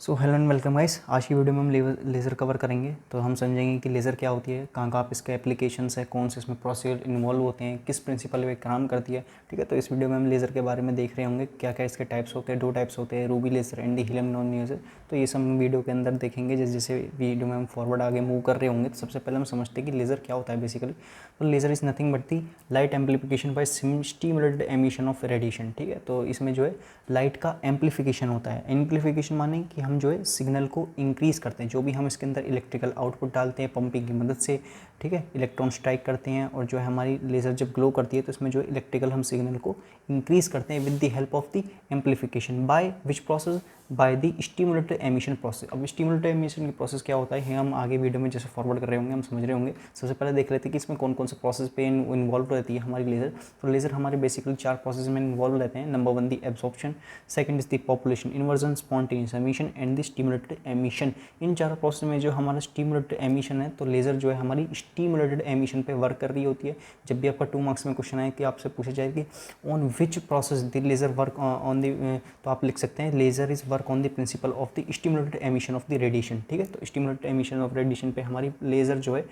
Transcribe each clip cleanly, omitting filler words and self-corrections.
So hello and welcome guys. आज की video में हम लेज़र कवर करेंगे। तो हम समझेंगे कि लेज़र क्या होती है, कहाँ कहाँ पे इसके एप्लीकेशंस है, कौन से इसमें प्रोसीजर इन्वॉल्व होते हैं, किस प्रिंसिपल पे काम करती है। ठीक है, तो इस वीडियो में हम लेज़र के बारे में देख रहे होंगे क्या क्या इसके टाइप्स होते हैं। 2 टाइप्स होते हैं, Ruby laser and helium non laser. तो ये सब हम वीडियो के अंदर देखेंगे। जैसे जैसे वीडियो में हम फॉरवर्ड आगे मूव कर रहे होंगे तो सबसे पहले हम समझते हैं कि लेज़र क्या होता है बेसिकली। तो laser is nothing but the light amplification by stimulated emission of radiation. ठीक है, तो इसमें जो है लाइट का एम्पलीफिकेशन होता है। एम्पलीफिकेशन माने कि हम जो है सिग्नल को इंक्रीज़ करते हैं, जो भी हम इसके अंदर इलेक्ट्रिकल आउटपुट डालते हैं पंपिंग की मदद से। ठीक है, इलेक्ट्रॉन स्ट्राइक करते हैं और जो है हमारी लेज़र जब ग्लो करती है तो इसमें जो इलेक्ट्रिकल हम सिग्नल को इंक्रीज़ करते हैं with the help of the amplification by which process, by the stimulated emission process. अब स्टिमुलेटेड एमिशन की प्रोसेस क्या होता है हम आगे वीडियो में जैसे फॉरवर्ड कर रहे होंगे हम समझ रहे होंगे। सबसे पहले देख लेते हैं कि इसमें कौन कौन से प्रोसेस पे इन्वॉल्व रहती है हमारी लेज़र। तो लेज़र हमारे बेसिकली 4 प्रोसेस में इन्वॉल्व रहते हैं। Number 1 the absorption, second is the population, inversion, spontaneous emission and the stimulated emission. इन चारों प्रोसेस में जो हमारा स्टिमुलेटेड एमिशन है तो लेज़र जो है हमारी स्टिमुलेटेड एमिशन पे वर्क कर रही होती है। जब भी आपका 2 मार्क्स में क्वेश्चन आए कि आपसे पूछा जाए कि on which process the laser work on the, तो आप लिख सकते हैं laser is work on the principle of the stimulated emission of the radiation. ठीक है, तो स्टिमुलेटेड एमिशन ऑफ रेडिएशन पे हमारी लेज़र जो है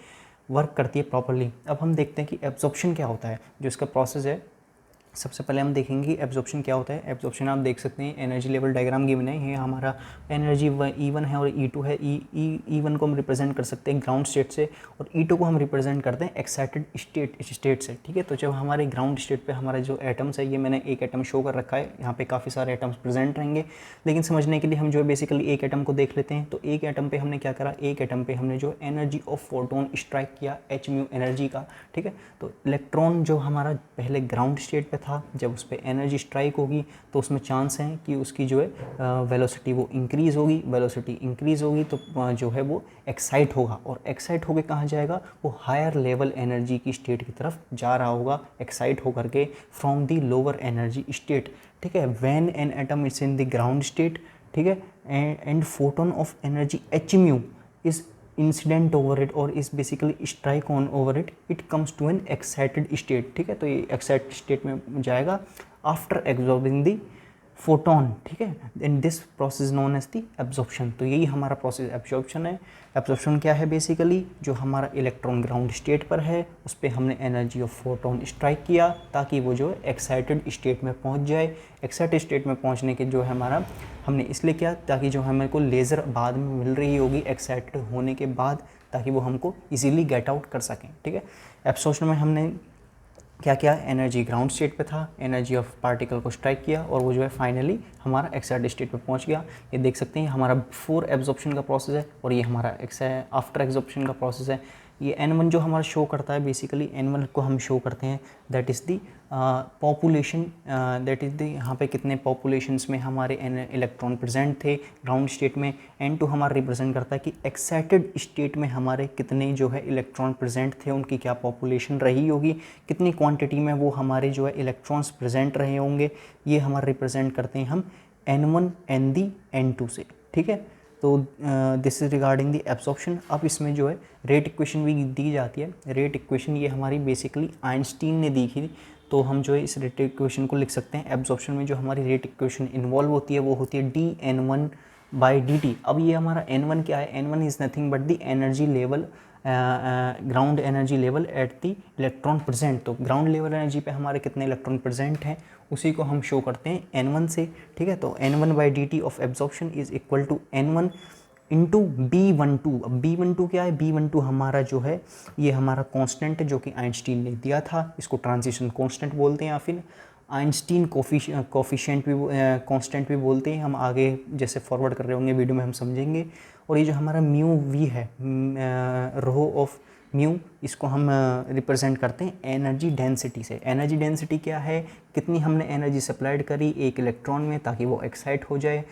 वर्क करती है प्रॉपरली। अब हम देखते हैं कि एब्जॉर्प्शन क्या होता है, जो इसका प्रोसेस है। सबसे पहले हम देखेंगे एब्जॉर्प्शन क्या होता है। एब्जॉर्प्शन आप देख सकते हैं एनर्जी लेवल डायग्राम गिवन है। ये हमारा एनर्जी E1 है और E2 है। E1 को हम रिप्रेजेंट कर सकते हैं ग्राउंड स्टेट से और E2 को हम रिप्रेजेंट करते हैं एक्साइटेड स्टेट से। ठीक है, तो जब हमारे ग्राउंड स्टेट पे हमारा जो एटम्स है, ये मैंने एक एटम शो कर रखा है, यहाँ पे काफ़ी सारे एटम्स प्रेजेंट रहेंगे, लेकिन समझने के लिए हम जो है बेसिकली एक एटम को देख लेते हैं। तो एक एटम पे हमने क्या करा, एक एटम पे हमने जो एनर्जी ऑफ फोटोन स्ट्राइक किया h म्यू एनर्जी का। ठीक है, तो इलेक्ट्रॉन जो हमारा पहले ग्राउंड स्टेट पे था, जब उस पर एनर्जी स्ट्राइक होगी तो उसमें चांस है कि उसकी जो है वेलोसिटी वो इंक्रीज़ होगी। वेलोसिटी इंक्रीज़ होगी तो जो है वो एक्साइट होगा और एक्साइट होकर कहाँ जाएगा, वो हायर लेवल एनर्जी की स्टेट की तरफ जा रहा होगा एक्साइट होकर के from the lower energy state. ठीक है, when an atom is in the ground state, ठीक है, and photon of energy h mu is incident over it और is basically strike on over it, it comes to an excited state. ठीक है, तो ये excited state में जाएगा after absorbing the photon. ठीक है, and this process known as the absorption. तो यही हमारा प्रोसेस एब्जॉर्प्शन है। एब्जॉर्प्शन क्या है, बेसिकली जो हमारा इलेक्ट्रॉन ग्राउंड स्टेट पर है उस पर हमने एनर्जी ऑफ फोटोन स्ट्राइक किया ताकि वो जो है एक्साइटेड स्टेट में पहुंच जाए। एक्साइटेड स्टेट में पहुंचने के जो है हमारा हमने इसलिए किया ताकि जो हमें को लेज़र बाद में मिल रही होगी एक्साइटेड होने के बाद, ताकि वो हमको इजीली गेट आउट कर सकें। ठीक है, एब्जॉर्प्शन में हमने क्या किया, एनर्जी ग्राउंड स्टेट पे था, एनर्जी ऑफ पार्टिकल को स्ट्राइक किया और वो जो है फाइनली हमारा एक्साइटेड स्टेट पे पहुंच गया। ये देख सकते हैं हमारा बिफोर एब्जॉर्प्शन का प्रोसेस है और ये हमारा आफ्टर एब्जॉर्प्शन का प्रोसेस है। ये N1 जो हमारा शो करता है, बेसिकली N1 को हम शो करते हैं that is the population, that is दी यहाँ पे कितने पॉपुलेशंस में हमारे इलेक्ट्रॉन प्रेजेंट थे ग्राउंड स्टेट में। N2 हमारा रिप्रेजेंट करता है कि एक्साइटेड स्टेट में हमारे कितने जो है इलेक्ट्रॉन प्रेजेंट थे, उनकी क्या पॉपुलेशन रही होगी, कितनी क्वांटिटी में वो हमारे जो है इलेक्ट्रॉन्स प्रेजेंट रहे होंगे। ये हमारा रिप्रेजेंट करते हैं हम N1 एंड दी N2 से। ठीक है, तो this is regarding the absorption. अब इसमें जो है रेट इक्वेशन भी दी जाती है। रेट इक्वेशन ये हमारी बेसिकली आइंस्टीन ने दी थी, तो हम जो है इस रेट इक्वेशन को लिख सकते हैं। एब्जॉर्प्शन में जो हमारी रेट इक्वेशन इन्वॉल्व होती है वो होती है dN1/dt। अब ये हमारा N1 क्या है, N1 is nothing but the energy level, ground energy level at the electron present. तो ग्राउंड लेवल एनर्जी पे हमारे कितने इलेक्ट्रॉन प्रेजेंट हैं उसी को हम शो करते हैं N1 से। ठीक है, तो N1/dt of absorption is equal to N1 into B12। अब B12 क्या है, B12 हमारा जो है ये हमारा कांस्टेंट है जो कि आइंस्टीन ने दिया था। इसको ट्रांजिशन कांस्टेंट बोलते हैं या फिर आइंस्टीन कोफिशिएंट भी कांस्टेंट भी बोलते हैं। हम आगे जैसे फॉरवर्ड कर रहे होंगे वीडियो में हम समझेंगे। और ये जो हमारा म्यू वी है, रो ऑफ म्यू, इसको हम रिप्रेजेंट करते हैं एनर्जी डेंसिटी से। एनर्जी डेंसिटी क्या है, कितनी हमने एनर्जी सप्लाइड करी एक इलेक्ट्रॉन में ताकि वो एक्साइट हो जाए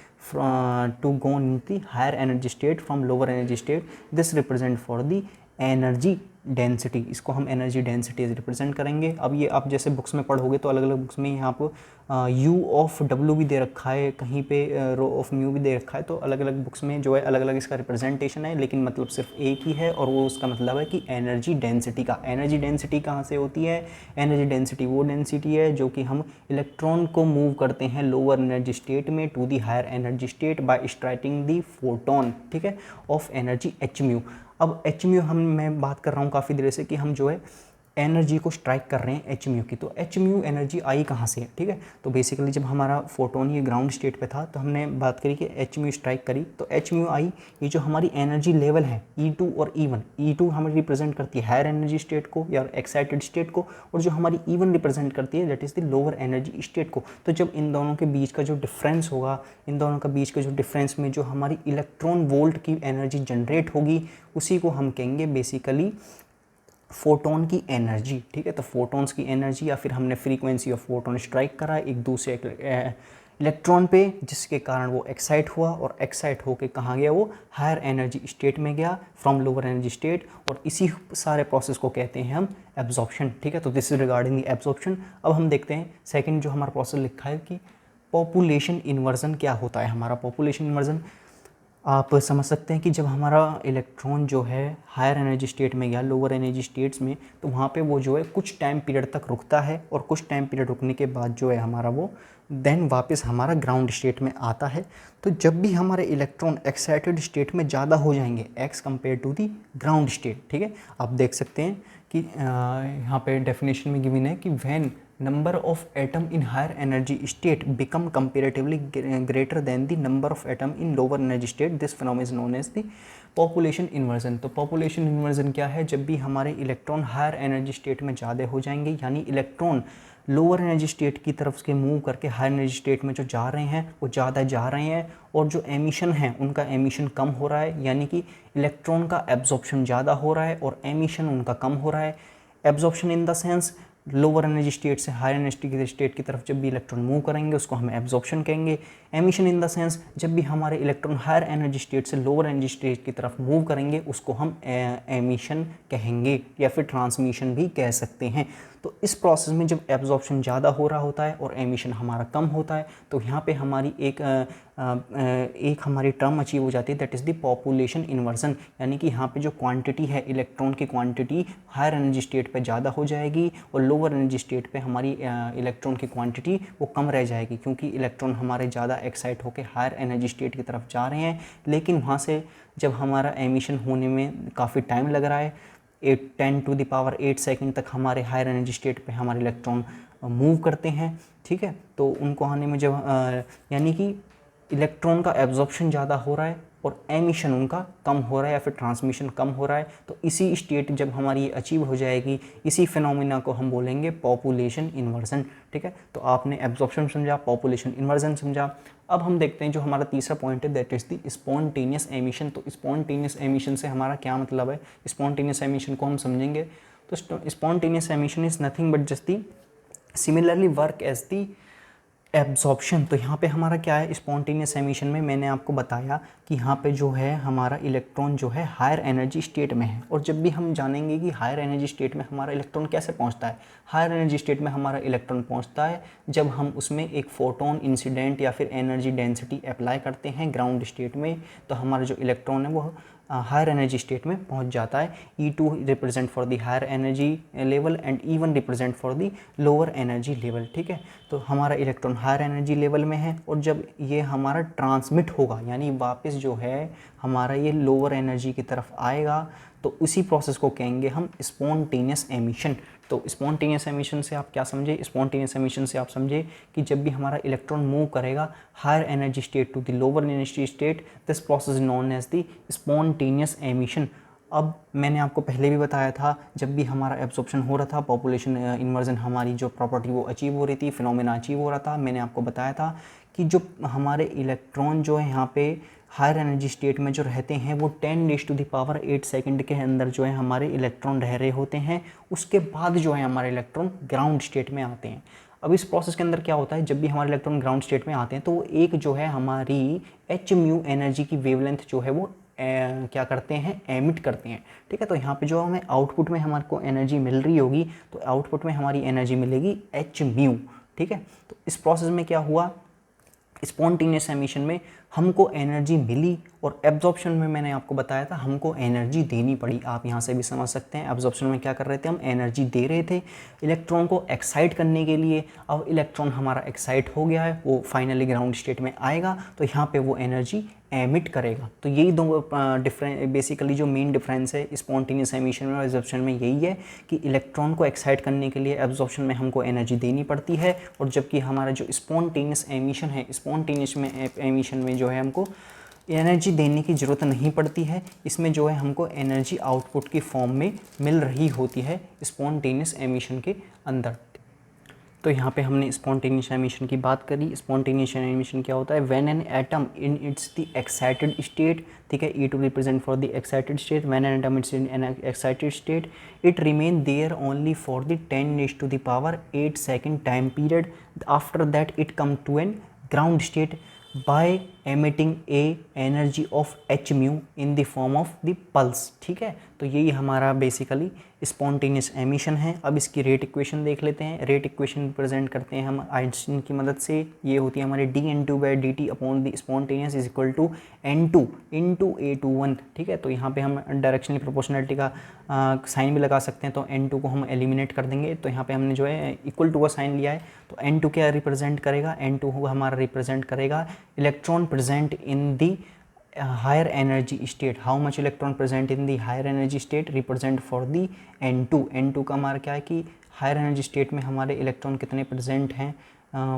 to go in the higher energy state from lower energy state. This represent for the energy density, इसको हम एनर्जी डेंसिटी रिप्रेजेंट करेंगे। अब ये आप जैसे बुक्स में पढ़ोगे तो अलग अलग बुक्स में यहाँ पर U ऑफ W भी दे रखा है, कहीं पे रो ऑफ म्यू भी दे रखा है, तो अलग अलग बुक्स में जो है अलग अलग इसका रिप्रेजेंटेशन है, लेकिन मतलब सिर्फ एक ही है, और वो उसका मतलब है कि एनर्जी डेंसिटी का। एनर्जी डेंसिटी कहाँ से होती है? एनर्जी डेंसिटी वो डेंसिटी है जो कि हम इलेक्ट्रॉन को मूव करते हैं लोअर एनर्जी स्टेट में to the higher energy state by striking the photon, ठीक है, ऑफ एनर्जी एच म्यू। अब एच म्यू मैं बात कर रहा हूँ काफ़ी देर से कि हम जो है एनर्जी को स्ट्राइक कर रहे हैं एच म्यू की, तो एच म्यू एनर्जी आई कहाँ से है, ठीक है। तो बेसिकली जब हमारा फोटोन ये ग्राउंड स्टेट पे था तो हमने बात करी कि एच म्यू स्ट्राइक करी, तो एच म्यू आई, ये जो हमारी एनर्जी लेवल है E2 और E1, E2 हमें रिप्रेजेंट करती है हायर एनर्जी स्टेट को या एक्साइटेड स्टेट को, और जो हमारी E1 रिप्रेजेंट करती है that is the lower energy state को। तो जब इन दोनों के बीच का जो डिफरेंस होगा, इन दोनों का बीच के जो डिफरेंस में जो हमारी इलेक्ट्रॉन वोल्ट की एनर्जी जनरेट होगी, उसी को हम कहेंगे बेसिकली फोटोन की एनर्जी, ठीक है। तो फोटोन्स की एनर्जी या फिर हमने फ्रीक्वेंसी ऑफ फोटोन स्ट्राइक करा एक दूसरे इलेक्ट्रॉन पे, जिसके कारण वो एक्साइट हुआ, और एक्साइट होके कहाँ गया? वो हायर एनर्जी स्टेट में गया फ्रॉम लोअर एनर्जी स्टेट, और इसी सारे प्रोसेस को कहते हैं हम एब्जॉर्प्शन, ठीक है। तो this is regarding the absorption. अब हम देखते हैं सेकंड जो हमारा प्रोसेस लिखा है कि पॉपुलेशन इन्वर्जन क्या होता है। हमारा पॉपुलेशन इन्वर्जन आप समझ सकते हैं कि जब हमारा इलेक्ट्रॉन जो है हायर एनर्जी स्टेट में गया लोअर एनर्जी स्टेट्स में, तो वहाँ पे वो जो है कुछ टाइम पीरियड तक रुकता है, और कुछ टाइम पीरियड रुकने के बाद जो है हमारा वो देन वापस हमारा ग्राउंड स्टेट में आता है। तो जब भी हमारे इलेक्ट्रॉन एक्साइटेड स्टेट में ज़्यादा हो जाएंगे as compare to the ground state, ठीक है, आप देख सकते हैं कि यहाँ पे डेफिनेशन में गिवन है कि when number of atom in higher energy state become comparatively greater than the number of atom in lower energy state, this phenomenon is known as the population inversion। तो population inversion क्या है? जब भी हमारे electron higher energy state में ज़्यादा हो जाएंगे, यानी इलेक्ट्रॉन लोअर एनर्जी स्टेट की तरफ से मूव करके हायर एनर्जी स्टेट में जो जा रहे हैं वो ज़्यादा जा रहे हैं, और जो एमिशन है उनका एमिशन कम हो रहा है, यानी कि इलेक्ट्रॉन का एब्जॉर्प्शन ज़्यादा हो रहा है और एमिशन उनका कम हो रहा है। Absorption in the sense lower energy state से हायर एनर्जी स्टेट की तरफ जब भी इलेक्ट्रॉन मूव करेंगे उसको हम एब्जॉर्प्शन कहेंगे। एमिशन इन द सेंस जब भी हमारे इलेक्ट्रॉन हायर एनर्जी स्टेट से लोअर एनर्जी स्टेट की तरफ मूव करेंगे उसको हम एमिशन कहेंगे, या फिर ट्रांसमिशन भी कह सकते हैं। तो इस प्रोसेस में जब एब्जॉर्प्शन ज़्यादा हो रहा होता है और एमिशन हमारा कम होता है, तो यहाँ पे हमारी एक हमारी टर्म अचीव हो जाती है that is the population inversion, यानी कि यहाँ पे जो क्वांटिटी है इलेक्ट्रॉन की क्वांटिटी हायर एनर्जी स्टेट पे ज़्यादा हो जाएगी, और लोअर एनर्जी स्टेट पे हमारी इलेक्ट्रॉन की क्वांटिटी वो कम रह जाएगी, क्योंकि इलेक्ट्रॉन हमारे ज़्यादा एक्साइट होकर हायर एनर्जी स्टेट की तरफ जा रहे हैं, लेकिन वहाँ से जब हमारा एमिशन होने में काफ़ी टाइम लग रहा है, 10⁸ सेकंड तक हमारे हायर एनर्जी स्टेट पे हमारे इलेक्ट्रॉन मूव करते हैं, ठीक है। तो उनको आने में जब यानी कि इलेक्ट्रॉन का एब्जॉर्प्शन ज़्यादा हो रहा है और एमिशन उनका कम हो रहा है या फिर ट्रांसमिशन कम हो रहा है, तो इसी स्टेट जब हमारी अचीव हो जाएगी, इसी फिनोमिना को हम बोलेंगे पॉपुलेशन इन्वर्जन, ठीक है। तो आपने एब्जॉर्प्शन समझा, पॉपुलेशन इन्वर्जन समझा। अब हम देखते हैं जो हमारा तीसरा पॉइंट है that is the spontaneous emission. तो स्पॉन्टेनियस एमिशन से हमारा क्या मतलब है? स्पॉन्टेनियस एमिशन को हम समझेंगे तो spontaneous emission is nothing but just the similarly work as the absorption. तो यहाँ पे हमारा क्या है? स्पॉन्टेनियस एमिशन में मैंने आपको बताया कि यहाँ पे जो है हमारा इलेक्ट्रॉन जो है हायर एनर्जी स्टेट में है, और जब भी हम जानेंगे कि हायर एनर्जी स्टेट में हमारा इलेक्ट्रॉन कैसे पहुँचता है, हायर एनर्जी स्टेट में हमारा इलेक्ट्रॉन पहुँचता है जब हम उसमें एक फोटोन इंसिडेंट या फिर एनर्जी डेंसिटी अप्लाई करते हैं ग्राउंड स्टेट में, तो हमारा जो इलेक्ट्रॉन है वो हायर एनर्जी स्टेट में पहुंच जाता है। E2 represent for the higher energy level and E1 represent for the lower energy level, ठीक है। तो हमारा इलेक्ट्रॉन हायर एनर्जी लेवल में है, और जब ये हमारा ट्रांसमिट होगा यानी वापस जो है हमारा ये लोअर एनर्जी की तरफ आएगा, तो उसी प्रोसेस को कहेंगे हम स्पॉन्टेनियस एमिशन। तो स्पॉन्टेनियस एमिशन से आप क्या समझे? स्पॉन्टेनियस एमिशन से आप समझे कि जब भी हमारा इलेक्ट्रॉन मूव करेगा higher energy state to the lower energy state, this process known as the spontaneous emission. अब मैंने आपको पहले भी बताया था जब भी हमारा एब्जॉर्प्शन हो रहा था, पॉपुलेशन इन्वर्जन हमारी जो प्रॉपर्टी वो अचीव हो रही थी, फिनोमेना अचीव हो रहा था, मैंने आपको बताया था कि जो हमारे इलेक्ट्रॉन जो है यहाँ पे हायर एनर्जी स्टेट में जो रहते हैं वो 10⁸ सेकंड के अंदर जो है हमारे इलेक्ट्रॉन रह रहे होते हैं, उसके बाद जो है हमारे इलेक्ट्रॉन ग्राउंड स्टेट में आते हैं। अब इस प्रोसेस के अंदर क्या होता है, जब भी हमारे इलेक्ट्रॉन ग्राउंड स्टेट में आते हैं तो एक जो है हमारी एच म्यू एनर्जी की वेवलेंथ जो है वो क्या करते हैं, एमिट करते हैं। ठीक है, तो यहाँ पे जो हमें आउटपुट में हमारे को एनर्जी मिल रही होगी, तो आउटपुट में हमारी एनर्जी मिलेगी एच म्यू। ठीक है, तो इस प्रोसेस में क्या हुआ, स्पॉन्टेनियस एमिशन में हमको एनर्जी मिली और एब्जॉर्प्शन में मैंने आपको बताया था हमको एनर्जी देनी पड़ी। आप यहाँ से भी समझ सकते हैं एब्जॉर्प्शन में क्या कर रहे थे, हम एनर्जी दे रहे थे इलेक्ट्रॉन को एक्साइट करने के लिए। अब इलेक्ट्रॉन हमारा एक्साइट हो गया है, वो फाइनली ग्राउंड स्टेट में आएगा, तो यहाँ पे वो एनर्जी एमिट करेगा। तो यही दो बेसिकली जो मेन डिफरेंस है स्पॉन्टेनियस एमिशन में और एब्जॉर्प्शन में यही है कि इलेक्ट्रॉन को एक्साइट करने के लिए एब्जॉर्प्शन में हमको एनर्जी देनी पड़ती है, और जबकि हमारा जो स्पॉन्टेनियस एमिशन है, स्पॉन्टेनियस में एमिशन में जो है हमको एनर्जी देने की ज़रूरत नहीं पड़ती है। इसमें जो है हमको एनर्जी आउटपुट की फॉर्म में मिल रही होती है स्पॉन्टेनियस एमिशन के अंदर। तो यहाँ पे हमने स्पॉन्टेनियस एमिशन की बात करी। स्पॉन्टेनियस एमिशन क्या होता है, when an atom in its the excited state, ठीक है, E2 represent for the excited state, when an atom its in an excited state it remain there only for the 10⁸ second time period, after that it come to an ground state by emitting a energy of H mu in the form of the pulse. ठीक है, तो यही हमारा basically spontaneous emission है। अब इसकी rate equation देख लेते हैं। रेट इक्वेशन प्रेजेंट करते हैं हम आइंस्टीन की मदद से। ये होती है हमारी dN2/dt upon the spontaneous is equal to N2 into A21। ठीक है, तो यहाँ पे हम डायरेक्शनली प्रोपोर्शनलिटी का साइन भी लगा सकते हैं, तो N2 को हम एलिमिनेट कर देंगे। तो यहाँ पे हमने जो है इक्वल टू का साइन लिया है, तो N2 क्या रिप्रेजेंट करेगा, N2 हमारा रिप्रेजेंट करेगा electron present in the higher energy state, how much electron present in the higher energy state represent for the N2 का हमारा क्या है कि हायर एनर्जी स्टेट में हमारे इलेक्ट्रॉन कितने प्रेजेंट हैं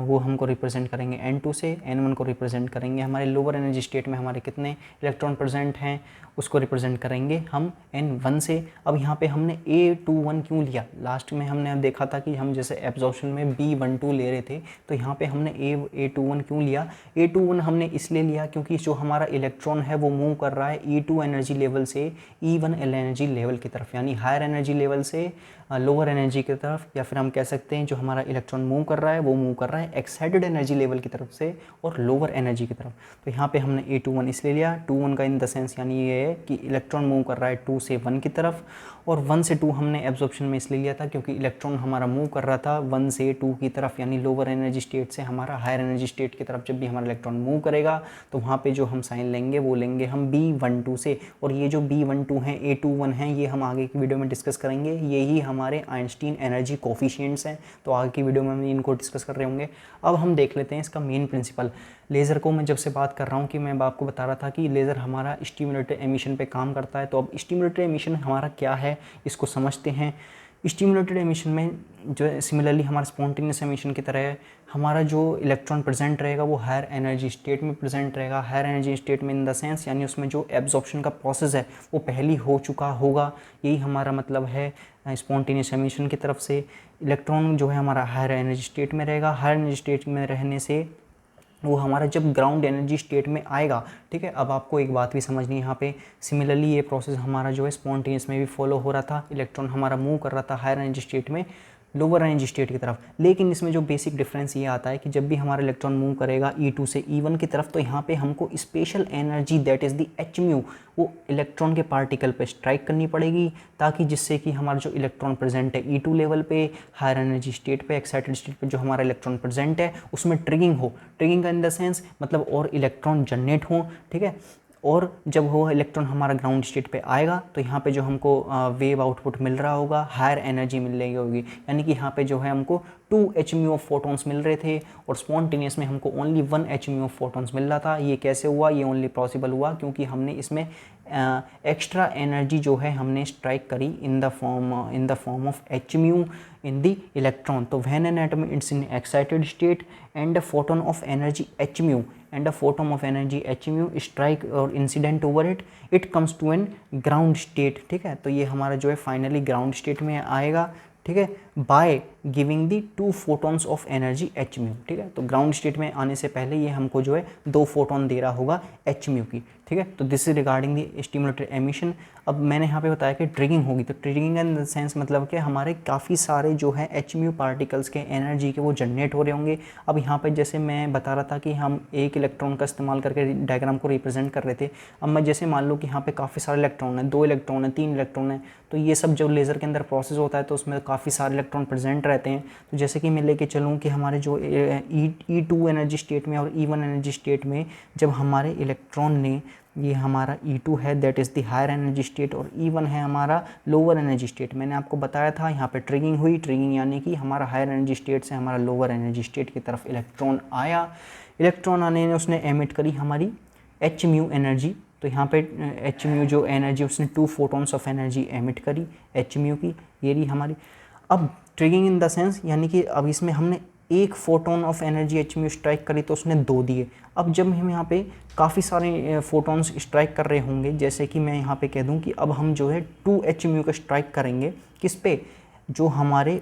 वो हमको रिप्रेजेंट करेंगे N2 से। N1 को रिप्रेजेंट करेंगे हमारे लोअर एनर्जी स्टेट में हमारे कितने इलेक्ट्रॉन प्रेजेंट हैं उसको रिप्रेजेंट करेंगे हम N1 से। अब यहाँ पे हमने A21 क्यों लिया, लास्ट में हमने देखा था कि हम जैसे एब्जॉर्प्शन में B12 ले रहे थे, तो यहाँ पे हमने A21 क्यों लिया। A21 हमने इसलिए लिया क्योंकि जो हमारा इलेक्ट्रॉन है वो मूव कर रहा है E2 एनर्जी लेवल से E1 एनर्जी लेवल की तरफ, यानी हायर एनर्जी लेवल से लोअर एनर्जी की तरफ, या फिर हम कह सकते हैं जो हमारा इलेक्ट्रॉन मूव कर रहा है वो मूव कर रहा है एक्साइटेड एनर्जी लेवल की तरफ से और लोअर एनर्जी की तरफ। तो यहाँ पे हमने A21 इसलिए लिया, 21 का इन द सेंस यानी ये है कि इलेक्ट्रॉन मूव कर रहा है 2 से 1 की तरफ, और 1 से 2 हमने एब्जॉर्प्शन में इसलिए लिया था क्योंकि इलेक्ट्रॉन हमारा मूव कर रहा था 1 से 2 की तरफ, यानी लोअर एनर्जी स्टेट से हमारा हायर एनर्जी स्टेट की तरफ। जब भी हमारा इलेक्ट्रॉन मूव करेगा तो वहाँ पे जो हम साइन लेंगे वो लेंगे हम B12 से, और ये जो B12 हैं A21 हैं ये हम आगे की वीडियो में डिस्कस करेंगे। यही हमारे आइंस्टीन एनर्जी कोफिशिएंट्स हैं, तो आगे की वीडियो में हम इनको डिस्कस कर रहे होंगे। अब हम देख लेते हैं इसका मेन प्रिंसिपल। लेज़र को मैं जब से बात कर रहा हूँ कि मैं आपको बता रहा था कि लेज़र हमारा स्टिमुलेटेड एमिशन पे काम करता है, तो अब स्टिमुलेटेड एमिशन हमारा क्या है इसको समझते हैं। स्टिमुलेटेड एमिशन में जो सिमिलरली हमारा स्पॉन्टेनियस एमिशन की तरह है, हमारा जो इलेक्ट्रॉन प्रेजेंट रहेगा वो हायर एनर्जी स्टेट में प्रेजेंट रहेगा। हायर एनर्जी स्टेट में इन द सेंस यानी उसमें जो एब्जॉर्प्शन का प्रोसेस है वो पहले हो चुका होगा, यही हमारा मतलब है स्पॉन्टेनियस एमिशन की तरफ से। इलेक्ट्रॉन जो है हमारा हायर एनर्जी स्टेट में रहेगा, हायर एनर्जी स्टेट में रहने से वो हमारा जब ग्राउंड एनर्जी स्टेट में आएगा, ठीक है। अब आपको एक बात भी समझनी है यहाँ पे, सिमिलरली ये प्रोसेस हमारा जो है स्पॉन्टेनियस में भी फॉलो हो रहा था। इलेक्ट्रॉन हमारा मूव कर रहा था हायर एनर्जी स्टेट में लोअर एनर्जी स्टेट की तरफ, लेकिन इसमें जो बेसिक डिफरेंस ये आता है कि जब भी हमारा इलेक्ट्रॉन मूव करेगा E2 से E1 की तरफ, तो यहाँ पे हमको special energy that is the H mu वो इलेक्ट्रॉन के पार्टिकल पे स्ट्राइक करनी पड़ेगी, ताकि जिससे कि हमारा जो इलेक्ट्रॉन प्रेजेंट है E2 लेवल पे हायर एनर्जी स्टेट पे एक्साइटेड स्टेट पे जो हमारा इलेक्ट्रॉन प्रेजेंट है उसमें ट्रिगिंग हो। ट्रिगिंग का इन द सेंस मतलब और इलेक्ट्रॉन जनरेट हो, ठीक है। और जब वो इलेक्ट्रॉन हमारा ग्राउंड स्टेट पे आएगा तो यहाँ पे जो हमको वेव आउटपुट मिल रहा होगा हायर एनर्जी मिल रही होगी, यानी कि यहाँ पे जो है हमको 2 hmu ऑफ फोटॉन्स मिल रहे थे और स्पॉन्टेनियस में हमको ओनली 1 hmu ऑफ फोटॉन्स मिल रहा था। ये कैसे हुआ, ये ओनली पॉसिबल हुआ क्योंकि हमने इसमें एक्स्ट्रा एनर्जी जो है हमने स्ट्राइक करी इन the form of hmu in the electron. तो when an atom is in excited state and a photon of energy hmu strike और incident over it, it comes to an ground state, ठीक है। तो ये हमारा जो है फाइनली ग्राउंड स्टेट में आएगा, ठीक है। By giving the 2 photons of energy H mu, ठीक है। तो ग्राउंड स्टेट में आने से पहले ये हमको जो है 2 फोटोन दे रहा होगा एच म्यू की, ठीक है। तो this is regarding the stimulated emission. अब मैंने यहाँ पे बताया कि ट्रिगिंग होगी, तो ट्रिगिंग इन द सेंस मतलब कि हमारे काफ़ी सारे जो है एच म्यू पार्टिकल्स के एनर्जी के वो जनरेट हो रहे होंगे। अब यहाँ पे जैसे मैं बता रहा था कि हम एक इलेक्ट्रॉन का इस्तेमाल करके डायग्राम को रिप्रेजेंट कर रहे थे। अब मैं जैसे मान लो कि यहाँ पे काफ़ी सारे इलेक्ट्रॉन है, 2 इलेक्ट्रॉन है, 3 इलेक्ट्रॉन है, तो ये सब जो लेज़र के अंदर प्रोसेस होता है तो उसमें काफ़ी सारे इलेक्ट्रॉन प्रेजेंट रहते हैं। तो जैसे कि मैं लेके चलूँ कि हमारे जो E2 एनर्जी स्टेट में और E1 एनर्जी स्टेट में जब हमारे इलेक्ट्रॉन ने, ये हमारा E2 है that is the higher energy state, और E1 है हमारा लोअर एनर्जी स्टेट। मैंने आपको बताया था यहाँ पे ट्रिगिंग हुई, ट्रिगिंग यानी कि हमारा हायर एनर्जी स्टेट से हमारा लोअर एनर्जी स्टेट की तरफ इलेक्ट्रॉन आया। इलेक्ट्रॉन आने ने उसने एमिट करी हमारी एच म्यू एनर्जी। तो यहाँ पे एच म्यू जो एनर्जी उसने 2 फोटॉन्स ऑफ एनर्जी एमिट करी एच म्यू की, ये रही हमारी। अब ट्रिगिंग इन द सेंस यानी कि अब इसमें हमने 1 photon of energy H mu strike करी तो उसने 2 दिए। अब जब हम यहाँ पे काफ़ी सारे फोटॉन्स स्ट्राइक कर रहे होंगे, जैसे कि मैं यहाँ पे कह दूँ कि अब हम जो है 2 एच म्यू का स्ट्राइक करेंगे किस पे, जो हमारे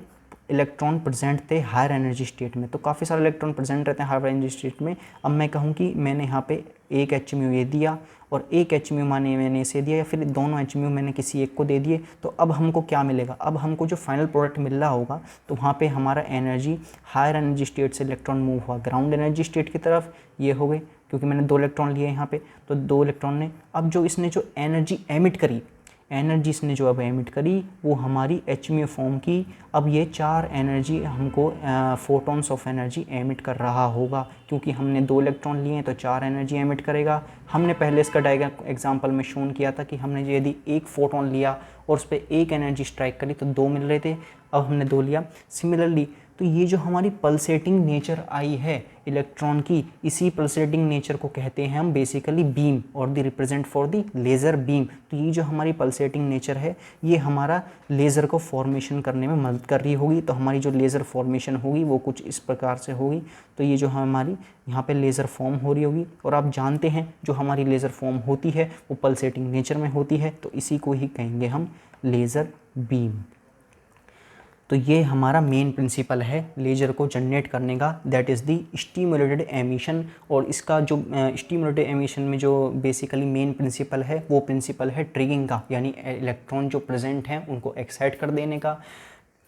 इलेक्ट्रॉन प्रेजेंट थे हायर एनर्जी स्टेट में। तो काफ़ी सारे इलेक्ट्रॉन प्रेजेंट रहते हैं हायर एनर्जी स्टेट में। अब मैं कहूँ कि मैंने यहाँ पे 1 एच म्यू ये दिया और 1 एच म्यू माने मैंने इसे दिया, या फिर दोनों एच म्यू मैंने किसी एक को दे दिए, तो अब हमको क्या मिलेगा, अब हमको जो फाइनल प्रोडक्ट मिल रहा होगा तो वहाँ पे हमारा एनर्जी हायर एनर्जी स्टेट से इलेक्ट्रॉन मूव हुआ ग्राउंड एनर्जी स्टेट की तरफ, ये हो गए क्योंकि मैंने 2 इलेक्ट्रॉन लिए यहाँ पे, तो 2 इलेक्ट्रॉन ने अब जो इसने जो एनर्जी एमिट करी, एनर्जी इसने जो अब एमिट करी वो हमारी एच म्यू फॉर्म की। अब ये 4 एनर्जी हमको फोटॉन्स ऑफ एनर्जी एमिट कर रहा होगा, क्योंकि हमने 2 इलेक्ट्रॉन लिए हैं तो 4 एनर्जी एमिट करेगा। हमने पहले इसका डायग्राम एग्जांपल में शोन किया था कि हमने यदि 1 फोटॉन लिया और उस पर 1 एनर्जी स्ट्राइक करी तो 2 मिल रहे थे, अब हमने 2 लिया। सिमिलरली तो ये जो हमारी पल्सेटिंग नेचर आई है इलेक्ट्रॉन की, इसी पल्सेटिंग नेचर को कहते हैं हम बेसिकली बीम और the represent for the laser beam. तो ये जो हमारी पल्सेटिंग नेचर है ये हमारा लेज़र को फॉर्मेशन करने में मदद कर रही होगी। तो हमारी जो लेज़र फॉर्मेशन होगी वो कुछ इस प्रकार से होगी। तो ये जो हमारी यहाँ पे लेज़र फॉर्म हो रही होगी, और आप जानते हैं जो हमारी लेज़र फॉर्म होती है वो पल्सेटिंग नेचर में होती है, तो इसी को ही कहेंगे हम लेज़र बीम। तो ये हमारा मेन प्रिंसिपल है लेज़र को जनरेट करने का, that is the stimulated emission. और इसका जो स्टिमुलेटेड एमिशन में जो बेसिकली मेन प्रिंसिपल है वो प्रिंसिपल है ट्रिगिंग का, यानी इलेक्ट्रॉन जो प्रेजेंट हैं उनको एक्साइट कर देने का,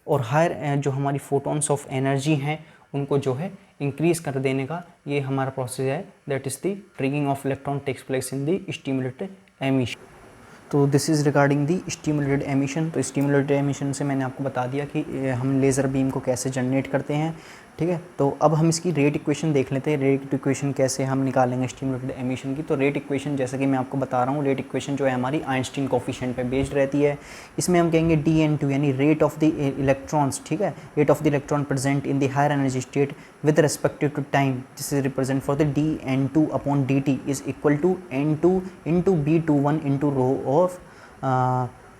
और हायर जो हमारी फोटॉन्स ऑफ एनर्जी हैं उनको जो है इंक्रीज़ कर देने का। ये हमारा प्रोसेस है, that is the triggering of electron takes place in the stimulated emission. तो this is regarding the stimulated emission. तो स्टिमुलेटेड एमिशन से मैंने आपको बता दिया कि हम लेज़र बीम को कैसे जनरेट करते हैं, ठीक है। तो अब हम इसकी रेट इक्वेशन देख लेते हैं, रेट इक्वेशन कैसे हम निकालेंगे स्टिमुलेटेड एमिशन की। तो रेट इक्वेशन जैसा कि मैं आपको बता रहा हूँ, रेट इक्वेशन जो है हमारी आइंस्टीन कोफिशिएंट पे बेस्ड रहती है। इसमें हम कहेंगे dN2 यानी रेट ऑफ द इलेक्ट्रॉन्स, ठीक है, rate of the electron present in the higher energy state with respective to time, this is represent for the dN2 upon dt is equal to N2 into B21 into rho of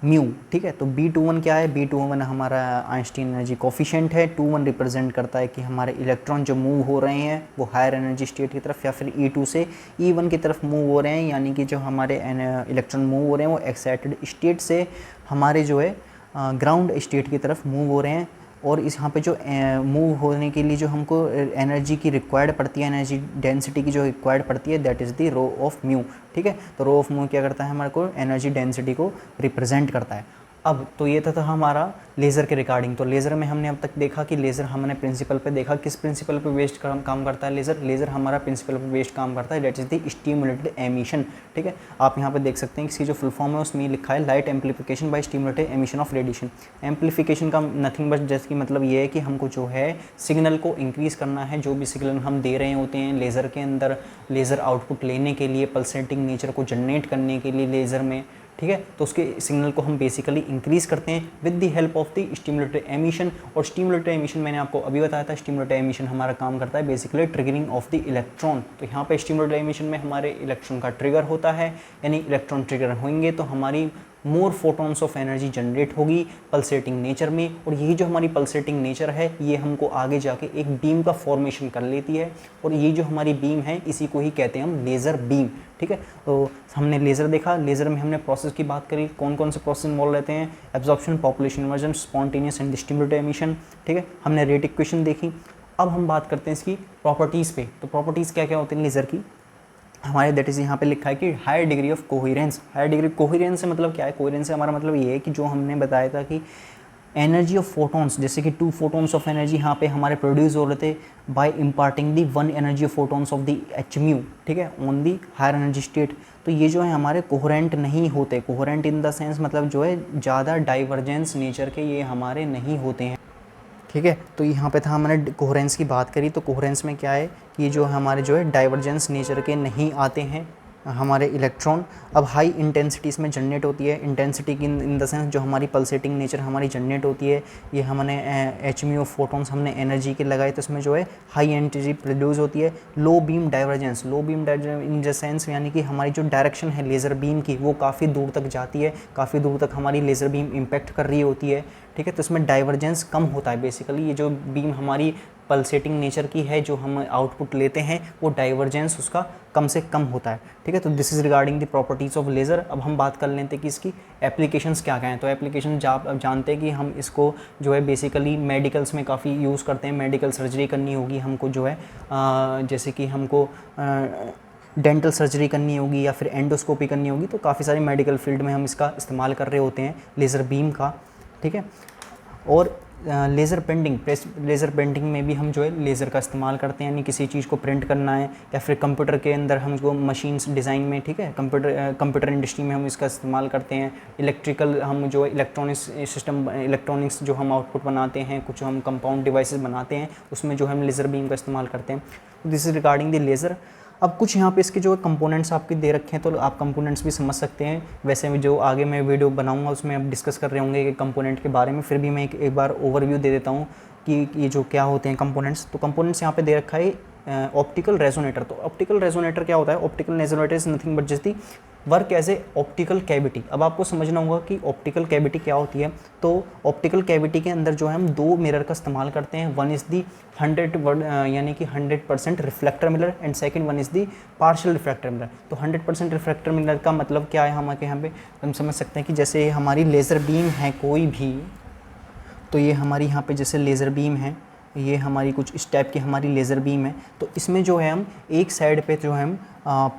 mu, ठीक है। तो B21 क्या है, B21 हमारा Einstein energy coefficient है, 21 represent करता है कि हमारे इलेक्ट्रॉन जो मूव हो रहे हैं वो हायर एनर्जी स्टेट की तरफ या फिर E2 से E1 की तरफ मूव हो रहे हैं, यानी कि जो हमारे इलेक्ट्रॉन मूव हो रहे हैं वो एक्साइटेड स्टेट से हमारे जो है ग्राउंड स्टेट की तरफ मूव हो रहे हैं। और इस यहाँ पे जो मूव होने के लिए जो हमको एनर्जी की रिक्वायर्ड पड़ती है, एनर्जी डेंसिटी की जो रिक्वायर्ड पड़ती है, that is the rho of mu, ठीक है। तो रो ऑफ म्यू क्या करता है, हमारे को एनर्जी डेंसिटी को रिप्रेजेंट करता है। अब तो ये था हमारा लेज़र के रिगार्डिंग। तो लेज़र में हमने अब तक देखा कि लेज़र हमने प्रिंसिपल पे देखा, किस प्रिंसिपल पे बेस्ड काम करता है लेज़र। लेज़र हमारा प्रिंसिपल पे बेस्ड काम करता है, that is the stimulated emission, ठीक है। आप यहाँ पे देख सकते हैं इसकी जो फुल फॉर्म है उसमें लिखा है light amplification by stimulated emission of radiation. Amplification का नथिंग बट जैसे कि मतलब ये है कि हमको जो है सिग्नल को इंक्रीज़ करना है, जो भी सिग्नल हम दे रहे होते हैं लेज़र के अंदर, लेज़र आउटपुट लेने के लिए, पल्सेटिंग नेचर को जनरेट करने के लिए लेज़र में, ठीक है। तो उसके सिग्नल को हम बेसिकली इंक्रीज़ करते हैं with the help of the stimulated emission. और स्टिमुलेटेड एमिशन मैंने आपको अभी बताया था, स्टिमुलेटेड एमिशन हमारा काम करता है basically triggering of the electron. तो यहाँ पे स्टिमुलेटेड एमिशन में हमारे इलेक्ट्रॉन का ट्रिगर होता है, यानी इलेक्ट्रॉन ट्रिगर होंगे तो हमारी मोर फोटॉन्स ऑफ एनर्जी जनरेट होगी पल्सेटिंग नेचर में, और यही जो हमारी पल्सेटिंग नेचर है ये हमको आगे जाके एक बीम का फॉर्मेशन कर लेती है, और ये जो हमारी बीम है इसी को ही कहते हैं हम लेज़र बीम। ठीक है, तो हमने लेज़र देखा, लेज़र में हमने प्रोसेस की बात करी, कौन कौन से प्रोसेस इन्वॉल्व रहते हैं, absorption, population inversion, spontaneous and distributed emission. ठीक है, हमने रेट इक्वेशन देखी। अब हम बात करते हैं इसकी प्रॉपर्टीज़ पे। तो प्रॉपर्टीज़ क्या क्या होती हैं लेज़र की हमारे, दैट इज़ यहाँ पे लिखा है कि higher degree of coherence. Higher degree coherence से मतलब क्या है, कोहेरेंस से हमारा मतलब ये है कि जो हमने बताया था कि एनर्जी ऑफ फोटॉन्स, जैसे कि 2 फोटॉन्स ऑफ एनर्जी यहाँ पे हमारे प्रोड्यूस हो रहे थे by imparting the 1 energy of photons of the H mu, ठीक है, on the higher energy state. तो ये जो है हमारे कोहेरेंट नहीं होते, कोहेरेंट इन द सेंस मतलब जो है ज़्यादा डाइवर्जेंस नेचर के ये हमारे नहीं होते हैं। ठीक है, तो यहाँ पे था हमने कोहेरेंस की बात करी, तो कोहेरेंस में क्या है कि ये जो हमारे जो है डाइवर्जेंस नेचर के नहीं आते हैं हमारे इलेक्ट्रॉन। अब हाई इंटेंसिटीज़ में जनरेट होती है, इंटेंसिटी की इन द सेंस जो हमारी पल्सेटिंग नेचर हमारी जनरेट होती है, ये हमने एच म्यू ऑफ फोटॉन्स हमने एनर्जी के लगाए तो इसमें जो है हाई एनर्जी प्रोड्यूस होती है। Low beam divergence, low beam divergence in the sense यानी कि हमारी जो डायरेक्शन है लेज़र बीम की वो काफ़ी दूर तक जाती है, काफ़ी दूर तक हमारी लेज़र बीम इम्पैक्ट कर रही होती है। ठीक है, तो इसमें डाइवर्जेंस कम होता है। बेसिकली ये जो बीम हमारी पल्सेटिंग नेचर की है जो हम आउटपुट लेते हैं वो डाइवर्जेंस उसका कम से कम होता है। ठीक है, तो this is regarding the properties of laser. अब हम बात कर लेते हैं कि इसकी एप्लीकेशंस क्या क्या हैं। तो एप्लीकेशन आप जानते हैं कि हम इसको जो है बेसिकली मेडिकल्स में काफ़ी यूज़ करते हैं। मेडिकल सर्जरी करनी होगी हमको जो है जैसे कि हमको डेंटल सर्जरी करनी होगी या फिर एंडोस्कोपी करनी होगी, तो काफ़ी सारी मेडिकल फील्ड में हम इसका इस्तेमाल कर रहे होते हैं लेज़र बीम का। ठीक है, और लेज़र पेंटिंग, लेज़र पेंटिंग में भी हम जो है लेज़र का इस्तेमाल करते हैं, यानी किसी चीज़ को प्रिंट करना है या फिर कंप्यूटर के अंदर हम जो मशीन्स डिज़ाइन में, ठीक है, कंप्यूटर इंडस्ट्री में हम इसका इस्तेमाल करते हैं। इलेक्ट्रिकल हम जो इलेक्ट्रॉनिक्स सिस्टम, इलेक्ट्रॉनिक्स जो हम आउटपुट बनाते हैं, कुछ हम कंपाउंड डिवाइसेस बनाते हैं, उसमें जो हम लेज़र बीम का इस्तेमाल करते हैं। This is regarding the laser. अब कुछ यहाँ पे इसके जो कंपोनेंट्स आपके दे रखे हैं तो आप कंपोनेंट्स भी समझ सकते हैं। वैसे में जो आगे मैं वीडियो बनाऊंगा उसमें आप डिस्कस कर रहे होंगे कि कंपोनेंट के बारे में, फिर भी मैं एक बार ओवरव्यू दे देता हूँ कि ये जो क्या होते हैं कंपोनेंट्स। तो कंपोनेंट्स यहाँ पे दे रखा है ऑप्टिकल रेजोनेटर। तो ऑप्टिकल रेजोनेटर क्या होता है, optical resonator is nothing but just the work as a optical cavity. अब आपको समझना होगा कि ऑप्टिकल कैविटी क्या होती है। तो ऑप्टिकल कैविटी के अंदर जो है हम 2 मिरर का इस्तेमाल करते हैं। वन इज़ दी 100 यानी कि 100% reflector mirror and second one is the partial reflector mirror. तो 100% रिफ्लेक्टर मिरर का मतलब क्या है, हमारे यहाँ पे हम समझ सकते हैं कि जैसे हमारी लेज़र बीम है कोई भी, तो ये हमारी यहाँ पे जैसे लेज़र बीम है, ये हमारी कुछ इस टाइप की हमारी लेज़र बीम है। तो इसमें जो है हम एक साइड पे जो है हम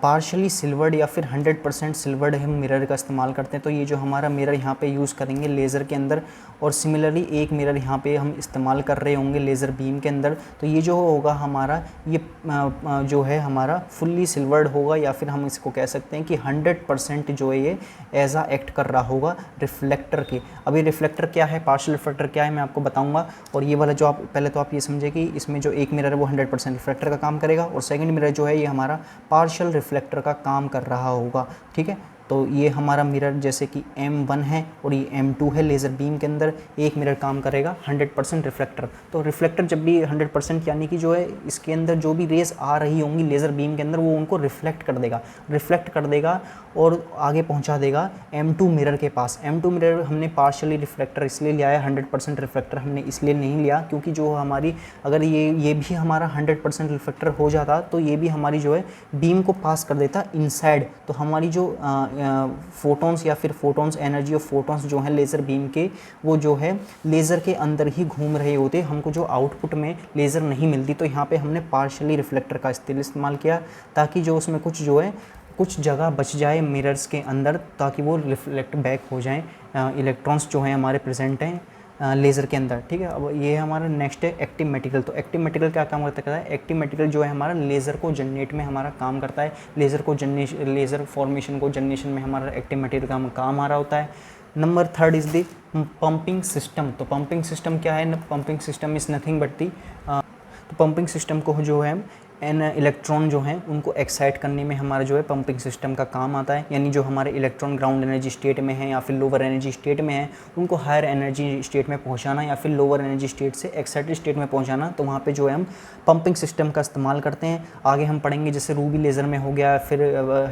पार्शली सिल्वर्ड या फिर 100% सिल्वर्ड हम मिरर का इस्तेमाल करते हैं। तो ये जो हमारा मिरर यहाँ पे यूज़ करेंगे लेज़र के अंदर, और सिमिलरली एक मिरर यहाँ पे हम इस्तेमाल कर रहे होंगे लेज़र बीम के अंदर। तो ये जो होगा हमारा ये जो है हमारा फुल्ली सिल्वर्ड होगा, या फिर हम इसको कह सकते हैं कि 100% जो है ये एज आ एक्ट कर रहा होगा रिफ्लेक्टर के। अब ये रिफ्लेक्टर क्या है, पार्शियल रिफ्लेक्टर क्या है, मैं आपको बताऊँगा। और ये वाला जो आप पहले तो आप ये समझे कि इसमें जो एक मिरर है वो 100% रिफ्लेक्टर का काम करेगा, और सेकेंड मिरर जो है ये हमारा पार्शियल रिफ्लेक्टर का काम कर रहा होगा। ठीक है, तो ये हमारा मिरर जैसे कि M1 है और ये M2 है लेज़र बीम के अंदर, एक मिरर काम करेगा 100% रिफ्लेक्टर। तो रिफ्लेक्टर जब भी 100% यानी कि जो है इसके अंदर जो भी रेज आ रही होंगी लेज़र बीम के अंदर वो उनको रिफ्लेक्ट कर देगा और आगे पहुंचा देगा M2 मिरर के पास। M2 मिरर हमने पार्शियली रिफ्लेक्टर इसलिए लिया है, 100% रिफ्लेक्टर हमने इसलिए नहीं लिया क्योंकि जो हमारी अगर ये भी हमारा 100% रिफ्लेक्टर हो जाता तो ये भी हमारी जो है बीम को पास कर देता इनसाइड। तो हमारी जो फोटॉन्स या फिर फोटॉन्स एनर्जी ऑफ फोटॉन्स जो हैं लेज़र बीम के, वो जो है लेज़र के अंदर ही घूम रहे होते, हमको जो आउटपुट में लेज़र नहीं मिलती। तो यहाँ पे हमने पार्शियली रिफ्लेक्टर का इस्तेमाल किया ताकि जो उसमें कुछ जो है कुछ जगह बच जाए मिरर्स के अंदर, ताकि वो रिफ्लेक्ट बैक हो जाएं इलेक्ट्रॉन्स जो हैं हमारे प्रेजेंट हैं लेज़र के अंदर। ठीक है, अब ये हमारा नेक्स्ट है एक्टिव मटेरियल। तो एक्टिव मटेरियल क्या काम करता है, एक्टिव मटेरियल जो है हमारा लेज़र को जनरेट में हमारा काम करता है। लेज़र फॉर्मेशन को जनरेशन में हमारा एक्टिव मटेरियल का काम आ रहा होता है। Number 3 is the pumping system. तो पंपिंग सिस्टम क्या है, pumping system is nothing but the तो पंपिंग सिस्टम को जो है इलेक्ट्रॉन जो हैं उनको एक्साइट करने में हमारा जो है पंपिंग सिस्टम का काम आता है। यानी जो हमारे इलेक्ट्रॉन ग्राउंड एनर्जी स्टेट में है या फिर लोअर एनर्जी स्टेट में है, उनको हायर एनर्जी स्टेट में पहुंचाना या फिर लोअर एनर्जी स्टेट से एक्साइटेड स्टेट में पहुंचाना, तो वहाँ पे जो है हम पंपिंग सिस्टम का इस्तेमाल करते हैं। आगे हम पढ़ेंगे जैसे रूबी लेज़र में हो गया, फिर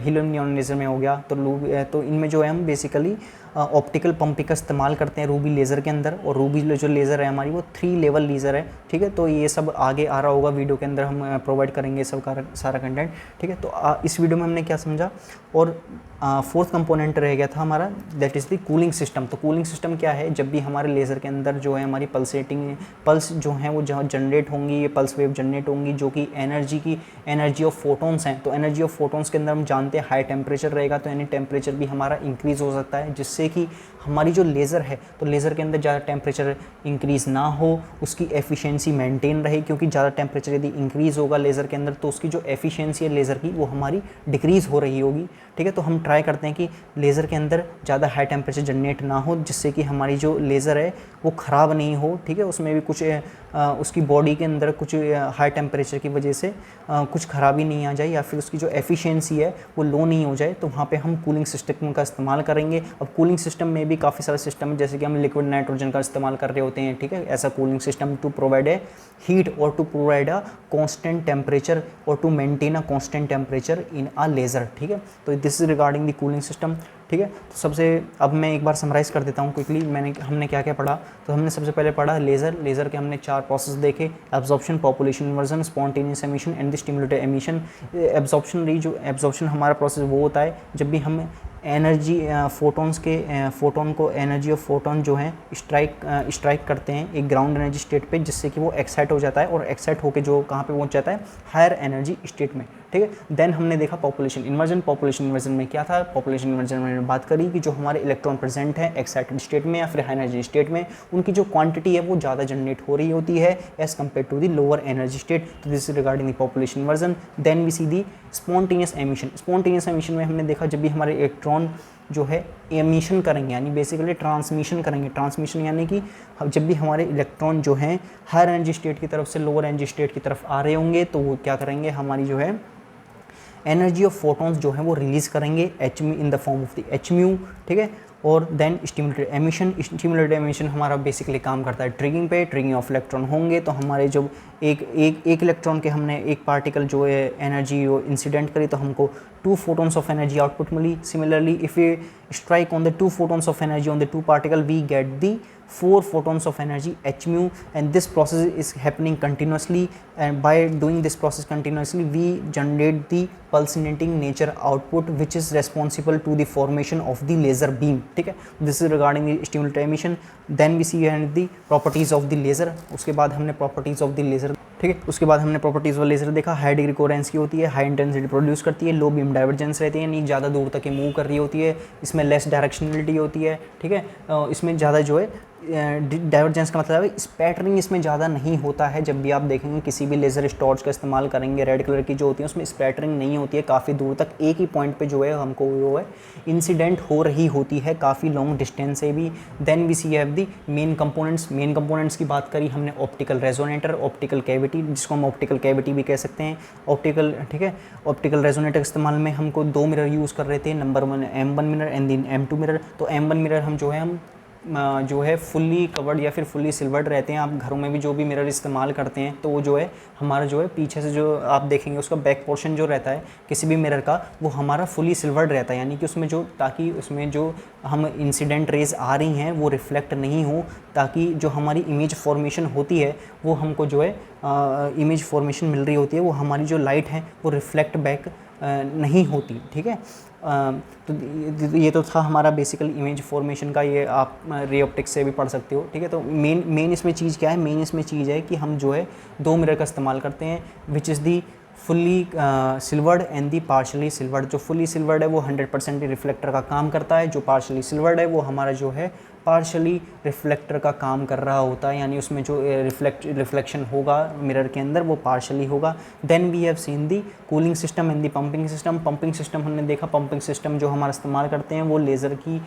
हीलियम नियॉन लेज़र में हो गया, तो इनमें जो है हम बेसिकली ऑप्टिकल पंपिंग का इस्तेमाल करते हैं रूबी लेज़र के अंदर। और रूबी जो लेज़र है हमारी वो 3 लेवल लेज़र है, ठीक है। तो ये सब आगे आ रहा होगा वीडियो के अंदर, हम प्रोवाइड करेंगे सब सारा कंटेंट, ठीक है। तो इस वीडियो में हमने क्या समझा, और फोर्थ कंपोनेंट रह गया था हमारा, that is the cooling system. तो कूलिंग सिस्टम क्या है, जब भी हमारे लेज़र के अंदर जो है हमारी पल्स जो है वो जहाँ जनरेट होंगी, ये पल्स वेव जनरेट होंगी जो कि एनर्जी ऑफ फोटोन्स हैं। तो एनर्जी ऑफ फोटोन्स के अंदर हम जानते हैं हाई टेम्परेचर रहेगा, तो यानी टेम्परेचर भी हमारा इंक्रीज़ हो सकता है, जिससे कि हमारी जो लेज़र है, तो लेज़र के अंदर ज़्यादा टेम्परेचर इंक्रीज़ ना हो, उसकी एफिशिएंसी मेंटेन रहे। क्योंकि ज़्यादा टेम्परेचर यदि इंक्रीज़ होगा लेज़र के अंदर, तो उसकी जो एफिशिएंसी है लेज़र की वो हमारी डिक्रीज़ हो रही होगी, ठीक है। तो हम ट्राई करते हैं कि लेज़र के अंदर ज़्यादा हाई टेम्परेचर जनरेट ना हो, जिससे कि हमारी जो लेज़र है वो ख़राब नहीं हो, ठीक है। उसमें भी कुछ उसकी बॉडी के अंदर कुछ हाई टेम्परेचर की वजह से कुछ ख़राबी नहीं आ जाए, या फिर उसकी जो एफिशिएंसी है वो लो नहीं हो जाए, तो वहाँ पे हम कूलिंग सिस्टम का इस्तेमाल करेंगे। अब कूलिंग सिस्टम में भी काफ़ी सारे सिस्टम है, जैसे कि हम लिक्विड नाइट्रोजन का इस्तेमाल कर रहे होते हैं, ठीक है। ऐसा cooling system to provide a heat और to provide a constant temperature और to maintain a constant temperature in a laser, ठीक है। तो this is regarding the cooling system, ठीक है। तो सबसे अब मैं एक बार समराइज़ कर देता हूँ क्विकली, हमने क्या क्या पढ़ा। तो हमने सबसे पहले पढ़ा लेज़र के हमने 4 प्रोसेस देखे, absorption, population inversion, spontaneous emission and the stimulated emission. Absorption हमारा प्रोसेस वो होता है जब भी हम एनर्जी फोटोन को एनर्जी ऑफ फोटोन जो है स्ट्राइक करते हैं एक ग्राउंड एनर्जी स्टेट पे, जिससे कि वो एक्साइट हो जाता है, और एक्साइट होकर जो कहाँ पे पहुँच जाता है, हायर एनर्जी स्टेट में, ठीक है। देन हमने देखा पॉपुलेशन इन्वर्जन में क्या था। पॉपुलेशन इन्वर्जन में बात करी कि जो हमारे इलेक्ट्रॉन प्रेजेंट है एक्साइटेड स्टेट में या फिर हाई एनर्जी स्टेट में, उनकी जो क्वांटिटी है वो ज़्यादा जनरेट हो रही होती है as compare to the lower energy state. तो this is regarding the population inversion. Then we see the spontaneous emission में हमने देखा जब भी हमारे इलेक्ट्रॉन जो है एमिशन करेंगे, यानी बेसिकली ट्रांसमिशन करेंगे। ट्रांसमिशन यानी कि जब भी हमारे इलेक्ट्रॉन जो हैं हायर एनर्जी स्टेट की तरफ से लोअर एनर्जी स्टेट की तरफ आ रहे होंगे, तो वो क्या करेंगे, हमारी जो है एनर्जी ऑफ फोटॉन्स जो है वो रिलीज़ करेंगे in the form of the h mu, ठीक है। और देन स्टिमुलेटेड एमिशन हमारा बेसिकली काम करता है ट्रिगिंग ऑफ इलेक्ट्रॉन होंगे, तो हमारे जो एक इलेक्ट्रॉन के हमने एक पार्टिकल जो है एनर्जी इंसिडेंट करी, तो हमको 2 photons ऑफ एनर्जी आउटपुट मिली। Similarly if you strike on the 2 photons of energy on the 2 particle, we get the 4 photons of energy hmu, and this process is happening continuously, and by doing this process continuously we generate the pulsating nature output which is responsible to the formation of the laser beam, ठीक है। this is regarding the stimulated emission. then we see the properties of the laser. उसके बाद हमने properties of the laser, ठीक है। उसके बाद हमने प्रॉपर्टीज़ वाला लेज़र देखा, हाई डिग्री कोहेरेंस की होती है, हाई इंटेंसिटी प्रोड्यूस करती है, लो बीम डाइवर्जेंस रहती है, यानी ज़्यादा दूर तक ये मूव कर रही होती है, इसमें लेस डायरेक्शनलिटी होती है, ठीक है। इसमें ज़्यादा जो है डाइवर्जेंस का मतलब है स्पैटरिंग इसमें ज़्यादा नहीं होता है। जब भी आप देखेंगे किसी भी लेज़र टॉर्च का इस्तेमाल करेंगे रेड कलर की जो होती है उसमें स्पैटरिंग नहीं होती है, काफ़ी दूर तक एक ही पॉइंट पे जो है हमको वो है इंसिडेंट हो रही होती है काफ़ी लॉन्ग डिस्टेंस से भी। Then we see have the main components की बात करी हमने, ऑप्टिकल रेजोनेटर, ऑप्टिकल कैविटी, जिसको हम ऑप्टिकल कैविटी भी कह सकते हैं, ऑप्टिकल, ठीक है। ऑप्टिकल रेजोनेटर के इस्तेमाल में हमको 2 मिरर यूज़ कर रहे थे, number 1 M1 mirror and then M2 mirror. तो M1 मिरर हम जो है फुल्ली कवर्ड या फिर फुल्ली सिल्वर्ड रहते हैं। आप घरों में भी जो भी मिरर इस्तेमाल करते हैं तो वो जो है हमारा जो है पीछे से जो आप देखेंगे उसका बैक पोर्शन जो रहता है किसी भी मिरर का, वो हमारा फुल्ली सिल्वर्ड रहता है, यानी कि उसमें जो ताकि उसमें जो हम इंसिडेंट रेज आ रही हैं वो रिफ्लेक्ट नहीं हो, ताकि जो हमारी इमेज फॉर्मेशन होती है वो हमको जो है इमेज फॉर्मेशन मिल रही होती है, वो हमारी जो लाइट है वो रिफ्लेक्ट बैक नहीं होती, ठीक है। तो ये तो था हमारा बेसिकल इमेज फॉर्मेशन का, ये आप रे ऑप्टिक्स से भी पढ़ सकते हो, ठीक है। तो मेन इसमें चीज़ क्या है, मेन इसमें चीज़ है कि हम जो है 2 मिरर का इस्तेमाल करते हैं, which is the fully silvered and the partially silvered. जो फुल्ली सिल्वर्ड है वो 100% रिफ्लेक्टर का काम करता है, जो पार्शली सिल्वर्ड है वो हमारा जो है पार्शली रिफ्लेक्टर का काम कर रहा होता है, यानी उसमें जो रिफ्लेक्शन होगा मिरर के अंदर वो पार्शली होगा। Then we have seen the cooling system and the pumping system. Pumping system हमने देखा, पंपिंग सिस्टम जो हमारा इस्तेमाल करते हैं वो लेज़र की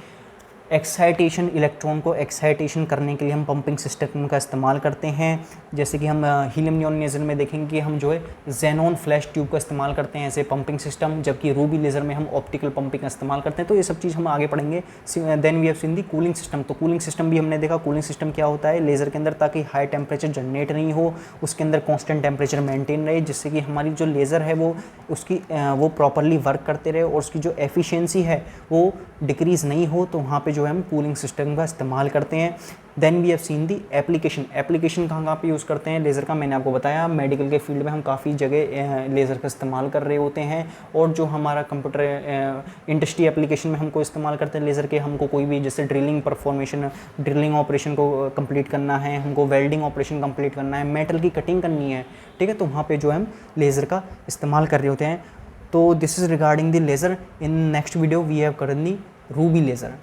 एक्साइटेशन, इलेक्ट्रॉन को एक्साइटेशन करने के लिए हम पंपिंग सिस्टम का इस्तेमाल करते हैं। जैसे कि हम हीलियम नियॉन लेज़र में देखेंगे कि हम जो है जेनॉन फ्लैश ट्यूब का इस्तेमाल करते हैं ऐसे पंपिंग सिस्टम, जबकि रूबी लेज़र में हम ऑप्टिकल पंपिंग का इस्तेमाल करते हैं। तो ये सब चीज़ हम आगे पढ़ेंगे। Then we have seen the cooling system. तो कूलिंग सिस्टम भी हमने देखा। कूलिंग सिस्टम क्या होता है लेज़र के अंदर, ताकि हाई टेम्परेचर जनरेट नहीं हो, उसके अंदर कॉन्स्टेंट टेम्परेचर मेंटेन रहे, जिससे कि हमारी जो लेज़र है वो उसकी वो प्रॉपरली वर्क करते रहे और उसकी जो एफिशिएंसी है वो डिक्रीज़ नहीं हो। तो वहाँ पे जो है हम कूलिंग सिस्टम का इस्तेमाल करते हैं। Then we have seen the application. Application कहाँ पे यूज़ करते हैं लेज़र का, मैंने आपको बताया मेडिकल के फील्ड में हम काफ़ी जगह लेज़र का इस्तेमाल कर रहे होते हैं। और जो हमारा कंप्यूटर इंडस्ट्री एप्लीकेशन में हमको इस्तेमाल करते हैं लेज़र के, हमको कोई भी जैसे ड्रिलिंग ऑपरेशन को कंप्लीट करना है, हमको वेल्डिंग ऑपरेशन कंप्लीट करना है, मेटल की कटिंग करनी है, ठीक है, तो वहाँ पर जो है हम लेज़र का इस्तेमाल कर रहे होते हैं। तो this is regarding the laser. In next video we have करनी रूबी लेज़र।